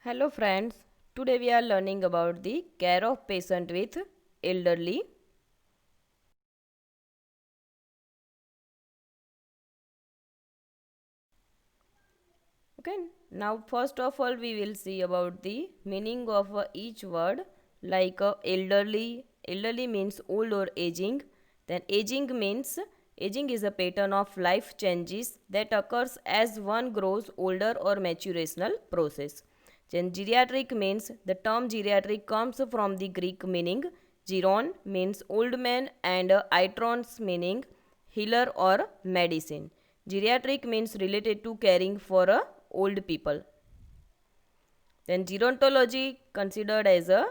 Hello friends, today we are learning about the care of patient with elderly. Okay, now first of all we will see about the meaning of each word like elderly. Elderly means old or aging. Then aging is a pattern of life changes that occurs as one grows older or maturational process. Then geriatric means the term geriatric comes from the Greek meaning geron means old man and itrons meaning healer or medicine. Geriatric means related to caring for old people. Then gerontology considered as a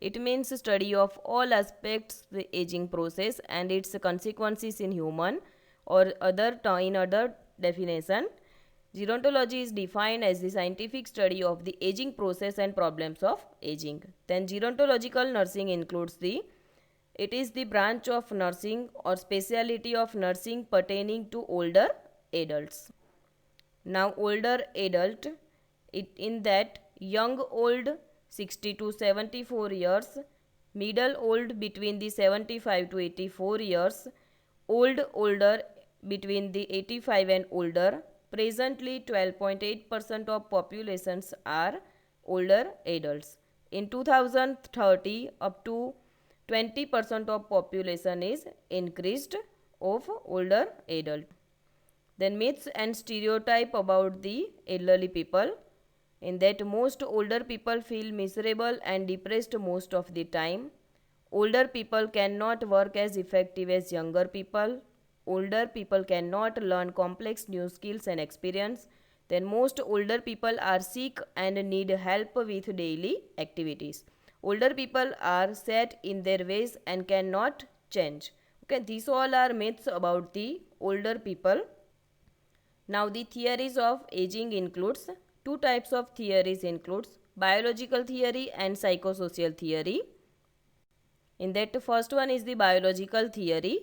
it means study of all aspects the aging process and its consequences in human or in other definition. Gerontology is defined as the scientific study of the aging process and problems of aging. Then gerontological nursing includes the it is the branch of nursing or specialty of nursing pertaining to older adults. Now older adult in that young old 60 to 74 years, middle old between the 75 to 84 years, old older between the 85 and older. Presently 12.8% of populations are older adults. In 2030 up to 20% of population is increased of older adult. Then myths and stereotype about the elderly people. In that most older people feel miserable and depressed most of the time. Older people cannot work as effective as younger people. Older people cannot learn complex new skills and experience. Then most older people are sick and need help with daily activities. Older people are set in their ways and cannot change. Okay, these all are myths about the older people. Now the theories of aging includes two types of theories includes biological theory and psychosocial theory. In that first one is the biological theory.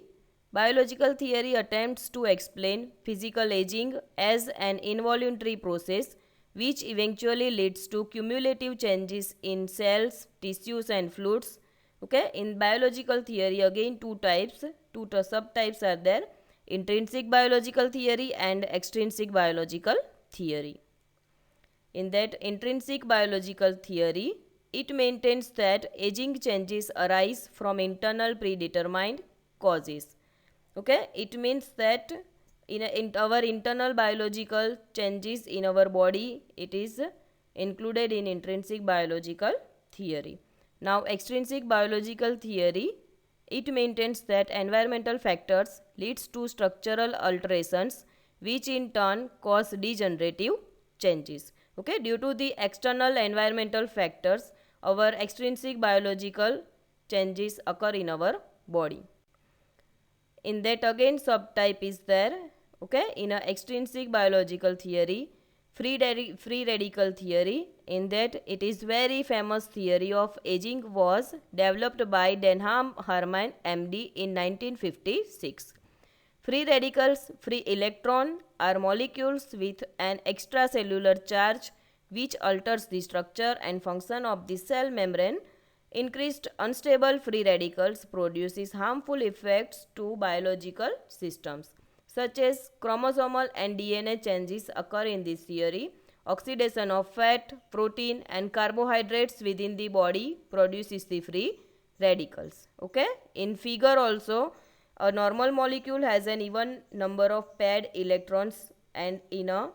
Biological theory attempts to explain physical aging as an involuntary process which eventually leads to cumulative changes in cells, tissues and fluids. Okay, in biological theory again two subtypes are there, intrinsic biological theory and extrinsic biological theory. In that intrinsic biological theory, it maintains that aging changes arise from internal predetermined causes. Okay, it means that in our internal biological changes in our body, it is included in intrinsic biological theory. Now, extrinsic biological theory, it maintains that environmental factors leads to structural alterations which in turn cause degenerative changes. Okay, due to the external environmental factors, our extrinsic biological changes occur in our body. In that again subtype is there. Okay, in a extrinsic biological theory, free radical theory, in that it is very famous theory of aging was developed by Denham Herman MD in 1956. Free radicals, free electron, are molecules with an extracellular charge which alters the structure and function of the cell membrane. Increased unstable free radicals produces harmful effects to biological systems such as chromosomal and DNA changes occur in this theory. Oxidation of fat, protein and carbohydrates within the body produces the free radicals. Okay, in figure also a normal molecule has an even number of paired electrons, and in a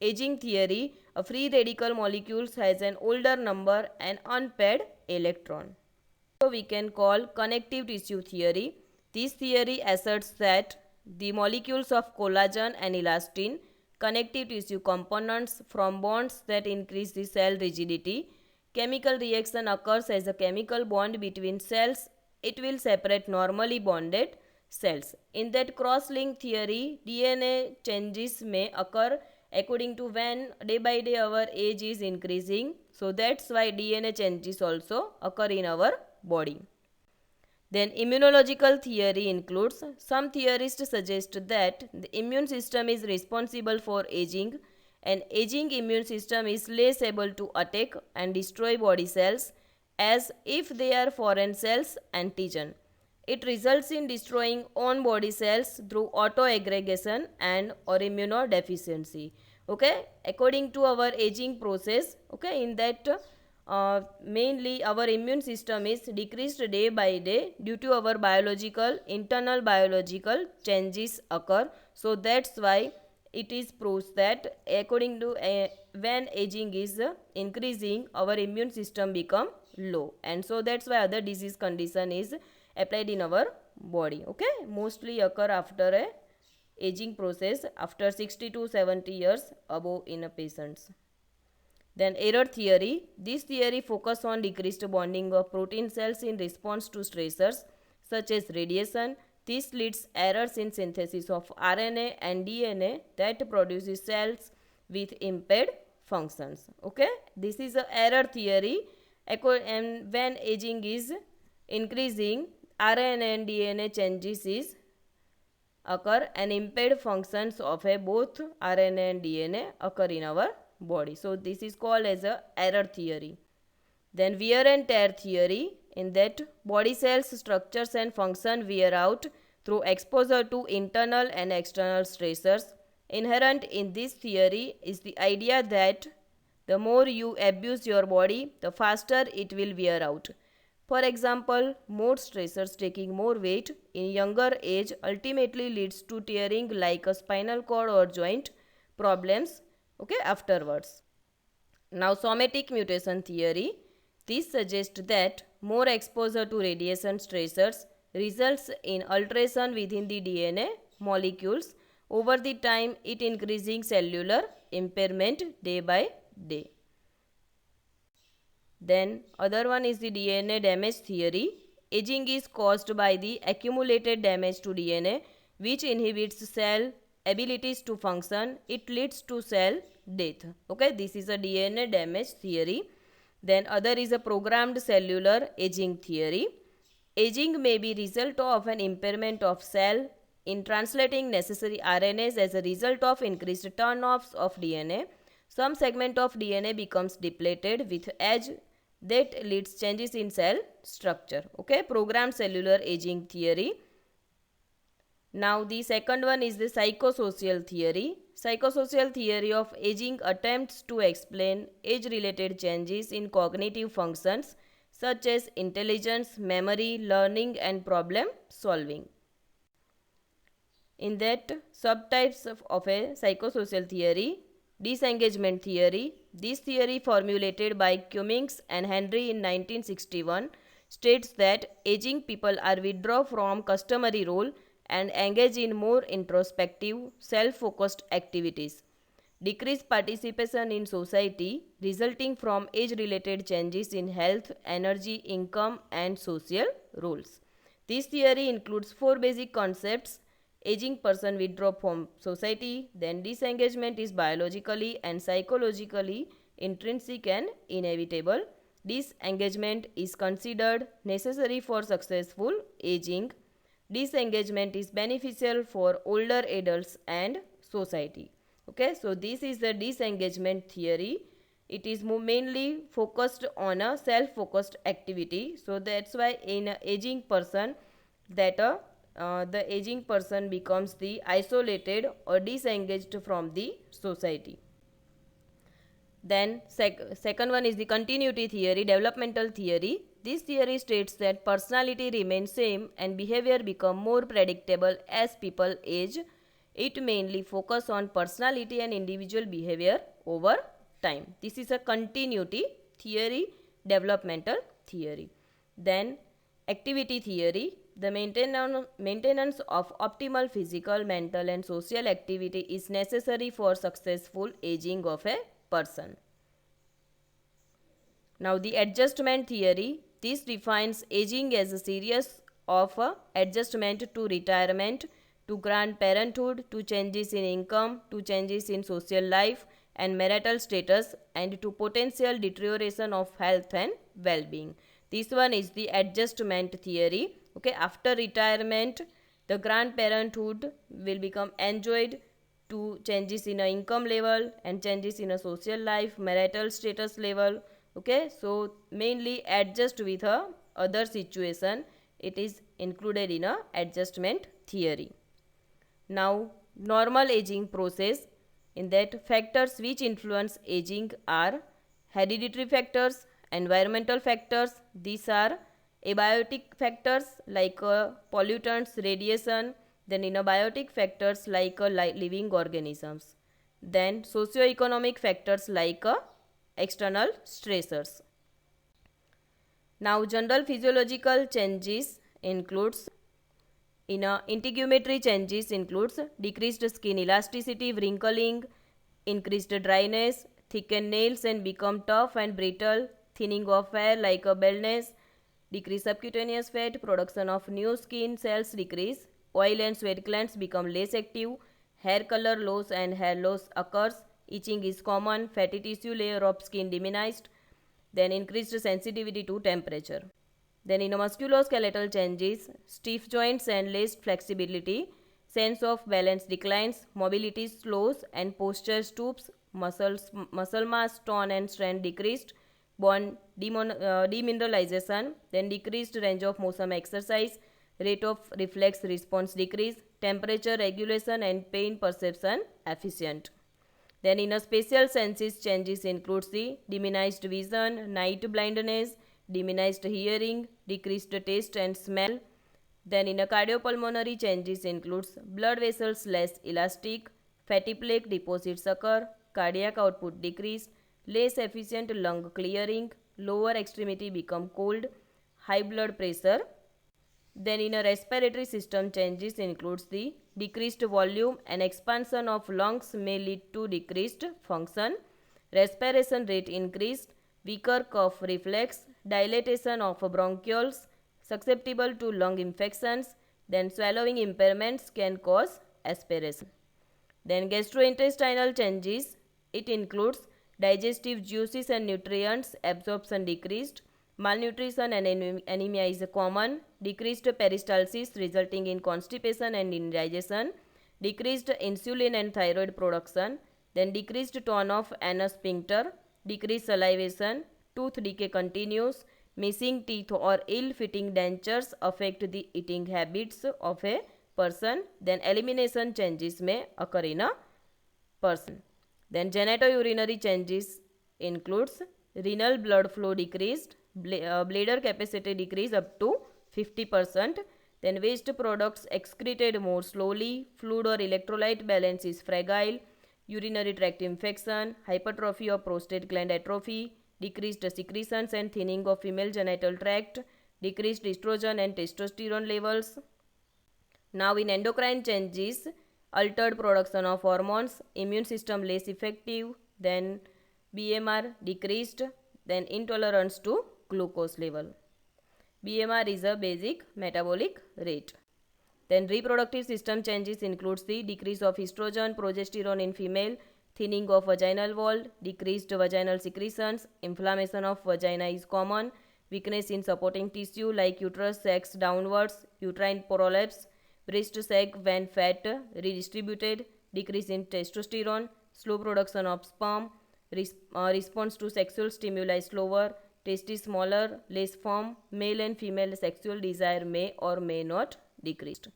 aging theory, a free radical molecule has an older number and unpaired electron. So we can call connective tissue theory. This theory asserts that the molecules of collagen and elastin, connective tissue components from bonds that increase the cell rigidity. Chemical reaction occurs as a chemical bond between cells. It will separate normally bonded cells. In that cross-link theory, DNA changes may occur according to when day by day our age is increasing. So that's why DNA changes also occur in our body. Then immunological theory includes some theorists suggest that the immune system is responsible for aging An aging immune system is less able to attack and destroy body cells as if they are foreign cells antigen. It results in destroying own body cells through autoaggregation and or immunodeficiency. Okay, according to our aging process, okay, in that mainly our immune system is decreased day by day due to our internal biological changes occur. So that's why it is proves that according to when aging is increasing, our immune system become low, and so that's why other disease condition is applied in our body. Okay, mostly occur after a aging process after 60 to 70 years above in a patients. Then error theory. This theory focus on decreased bonding of protein cells in response to stressors such as radiation. This leads errors in synthesis of RNA and DNA that produces cells with impaired functions. Okay, this is a error theory. And when aging is increasing, RNA and DNA changes is occur and impaired functions of a both RNA and DNA occur in our body. So this is called as a error theory. Then wear and tear theory, in that body cells structures and function wear out through exposure to internal and external stressors. Inherent in this theory is the idea that the more you abuse your body, the faster it will wear out. For example, more stressors taking more weight in younger age ultimately leads to tearing like a spinal cord or joint problems, okay, afterwards. Now somatic mutation theory. This suggests that more exposure to radiation stressors results in alteration within the DNA molecules over the time, it increasing cellular impairment day by day. Then other one is the DNA damage theory. Aging is caused by the accumulated damage to DNA which inhibits cell abilities to function. It leads to cell death. Okay, this is a DNA damage theory. Then other is a programmed cellular aging theory. Aging may be result of an impairment of cell in translating necessary RNAs as a result of increased turnoffs of DNA. Some segment of DNA becomes depleted with age that leads changes in cell structure. Okay, programmed cellular aging theory. Now the second one is the psychosocial theory. Psychosocial theory of aging attempts to explain age-related changes in cognitive functions such as intelligence, memory, learning and problem solving. In that subtypes of a psychosocial theory, disengagement theory. This theory formulated by Cummings and Henry in 1961 states that aging people are withdraw from customary role and engage in more introspective, self-focused activities. Decreased participation in society resulting from age-related changes in health, energy, income and social roles. This theory includes 4 basic concepts. Aging person withdraw from society, then disengagement is biologically and psychologically intrinsic and inevitable. Disengagement is considered necessary for successful aging. Disengagement is beneficial for older adults and society. Okay, so this is the disengagement theory. It is mainly focused on a self-focused activity. So that's why in an aging person, that the aging person becomes the isolated or disengaged from the society. Then second one is the continuity theory, developmental theory. This theory states that personality remains same and behavior become more predictable as people age. It mainly focus on personality and individual behavior over time. This is a continuity theory, developmental theory. Then activity theory. The maintenance of optimal physical, mental and social activity is necessary for successful aging of a person. Now the adjustment theory. This defines aging as a series of adjustment to retirement, to grandparenthood, to changes in income, to changes in social life and marital status, and to potential deterioration of health and well-being. This one is the adjustment theory. Okay, after retirement, the grandparenthood will become enjoyed to changes in a income level and changes in a social life, marital status level. Okay, so mainly adjust with a other situation. It is included in a adjustment theory. Now, normal aging process, in that factors which influence aging are hereditary factors, environmental factors. These are abiotic factors like pollutants, radiation. Then inabiotic factors like living organisms. Then socio-economic factors like external stressors. Now, general physiological changes includes integumentary changes includes decreased skin elasticity, wrinkling, increased dryness, thickened nails and become tough and brittle, thinning of hair like a baldness, decreased subcutaneous fat, production of new skin cells decrease, oil and sweat glands become less active, hair color loss and hair loss occurs, itching is common, fatty tissue layer of skin diminished, then increased sensitivity to temperature. Then in a musculoskeletal changes, stiff joints and less flexibility, sense of balance declines, mobility slows and posture stoops, muscle mass, tone and strength decreased, bone demineralization, then decreased range of motion exercise, rate of reflex response decrease, temperature regulation and pain perception efficient. Then in a spatial senses changes includes the diminished vision, night blindness, diminished hearing, decreased taste and smell. Then in a cardiopulmonary changes includes blood vessels less elastic, fatty plaque deposits occur, cardiac output decrease, less efficient lung clearing, lower extremity become cold, high blood pressure. Then in a respiratory system changes includes the decreased volume and expansion of lungs may lead to decreased function, respiration rate increased, weaker cough reflex, dilatation of bronchioles, susceptible to lung infections, then swallowing impairments can cause aspiration. Then gastrointestinal changes, it includes digestive juices and nutrients absorption decreased, malnutrition and anemia is common, decreased peristalsis resulting in constipation and indigestion, decreased insulin and thyroid production, then decreased tone of anus sphincter, decreased salivation, tooth decay continues, missing teeth or ill-fitting dentures affect the eating habits of a person, then elimination changes may occur in a person. Then genitourinary changes includes renal blood flow decreased, bladder capacity decrease up to 50%, then waste products excreted more slowly, fluid or electrolyte balance is fragile, urinary tract infection, hypertrophy of prostate gland atrophy, decreased secretions and thinning of female genital tract, decreased estrogen and testosterone levels. Now in endocrine changes, altered production of hormones, immune system less effective, then BMR decreased, then intolerance to glucose level. BMR is a basic metabolic rate. Then reproductive system changes includes the decrease of estrogen, progesterone in female, thinning of vaginal wall, decreased vaginal secretions, inflammation of vagina is common, weakness in supporting tissue like uterus sacs downwards, uterine prolapse, breast sag when fat redistributed, decrease in testosterone, slow production of sperm, response to sexual stimuli slower, testes smaller, less firm, male and female sexual desire may or may not decreased.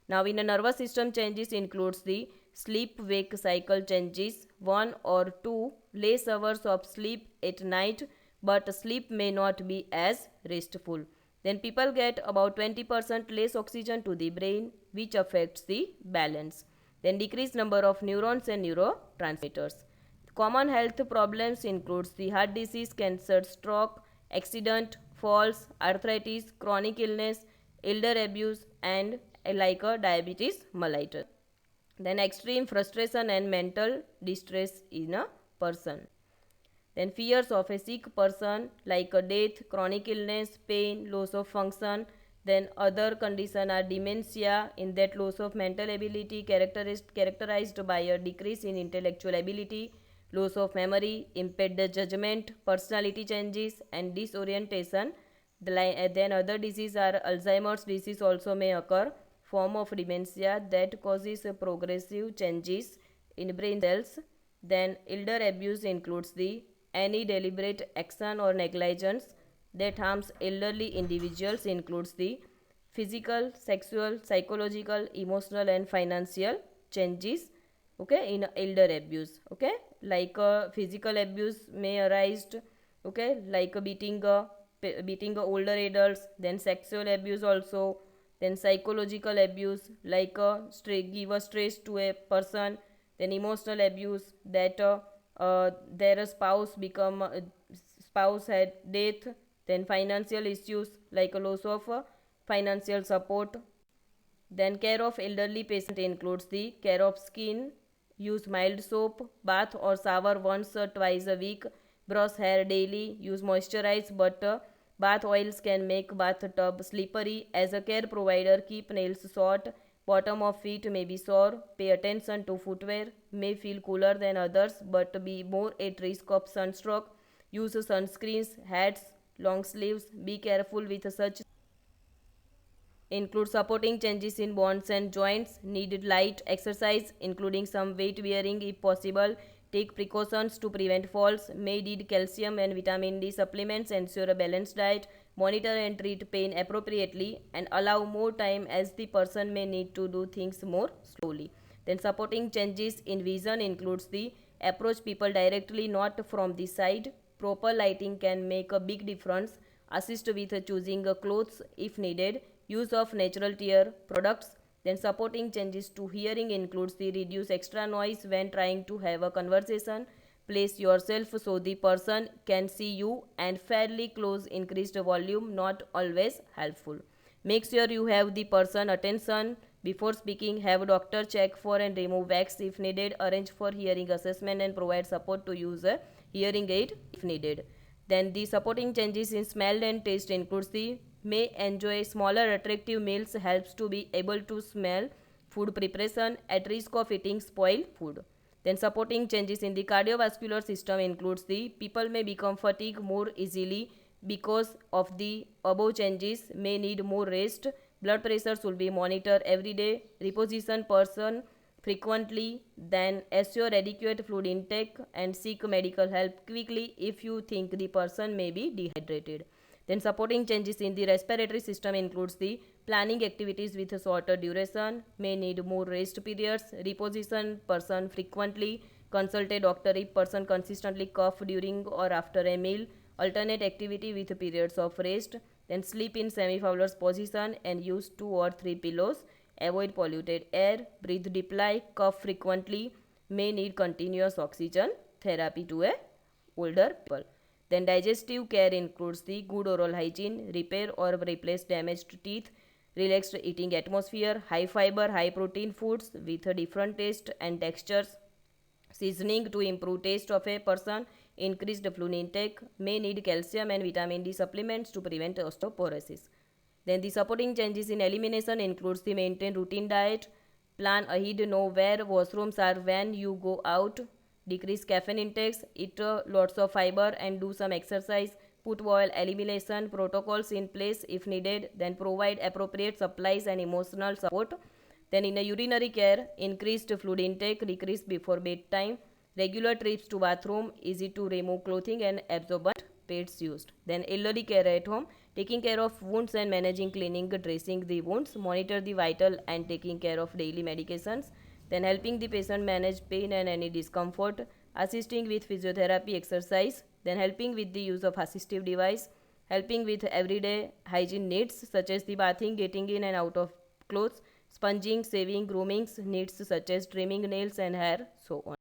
Now in the nervous system changes includes the sleep-wake cycle changes, 1 or 2 less hours of sleep at night, but sleep may not be as restful. Then people get about 20% less oxygen to the brain, which affects the balance. Then decreased number of neurons and neurotransmitters. Common health problems includes the heart disease, cancer, stroke, accident, falls, arthritis, chronic illness, elder abuse and like a diabetes mellitus. Then extreme frustration and mental distress in a person. Then fears of a sick person like a death, chronic illness, pain, loss of function. Then other condition are dementia, in that loss of mental ability characterized by a decrease in intellectual ability, loss of memory, impaired judgment, personality changes and disorientation. Then other diseases are Alzheimer's disease also may occur, form of dementia that causes progressive changes in brain cells. Then elder abuse includes the any deliberate action or negligence that harms elderly individuals, includes the physical, sexual, psychological, emotional and financial changes, okay, in elder abuse. Okay, like physical abuse may arise, okay, like beating older adults, then sexual abuse also, then psychological abuse like give a stress to a person, then emotional abuse that their spouse become spouse had death, then financial issues like a loss of financial support. Then care of elderly patient includes the care of skin, use mild soap, bath or shower once or twice a week, brush hair daily, use moisturize, but bath oils can make bathtub slippery. As a care provider, keep nails short, bottom of feet may be sore, pay attention to footwear, may feel cooler than others but be more at risk of sunstroke, use sunscreens, hats, long sleeves, be careful with such include supporting changes in bones and joints, needed light exercise including some weight bearing if possible, take precautions to prevent falls, may need calcium and vitamin D supplements, ensure a balanced diet, monitor and treat pain appropriately and allow more time as the person may need to do things more slowly. Then supporting changes in vision includes the approach people directly not from the side, proper lighting can make a big difference, assist with choosing clothes if needed, use of natural tear products. Then supporting changes to hearing includes the reduce extra noise when trying to have a conversation, place yourself so the person can see you and fairly close, increased volume not always helpful, make sure you have the person attention before speaking, have doctor check for and remove wax if needed, arrange for hearing assessment and provide support to use a hearing aid if needed. Then the supporting changes in smell and taste includes the may enjoy smaller attractive meals, helps to be able to smell food preparation at risk of eating spoiled food. Then supporting changes in the cardiovascular system includes the people may become fatigued more easily because of the above changes, may need more rest, blood pressure should be monitored every day, reposition person frequently, then assure adequate fluid intake and seek medical help quickly if you think the person may be dehydrated. Then supporting changes in the respiratory system includes the planning activities with a shorter duration, may need more rest periods, reposition person frequently, consult a doctor if person consistently cough during or after a meal, alternate activity with periods of rest, then sleep in semi-fowler's position and use 2 or 3 pillows, avoid polluted air, breathe deeply, cough frequently, may need continuous oxygen therapy to a older people. Then digestive care includes the good oral hygiene, repair or replace damaged teeth, relaxed eating atmosphere, high fiber, high protein foods with a different taste and textures, seasoning to improve taste of a person, increased fluid intake, may need calcium and vitamin D supplements to prevent osteoporosis. Then the supporting changes in elimination includes the maintain routine diet, plan ahead, know where washrooms are when you go out, decrease caffeine intakes, eat lots of fiber and do some exercise, put oil elimination protocols in place if needed, then provide appropriate supplies and emotional support. Then in a urinary care, increased fluid intake, decrease before bedtime, regular trips to bathroom, easy to remove clothing and absorbent pads used. Then elderly care at home, taking care of wounds and managing cleaning, dressing the wounds, monitor the vital and taking care of daily medications, then helping the patient manage pain and any discomfort, assisting with physiotherapy exercise, then helping with the use of assistive device, helping with everyday hygiene needs such as the bathing, getting in and out of clothes, sponging, shaving, grooming needs such as trimming nails and hair, so on.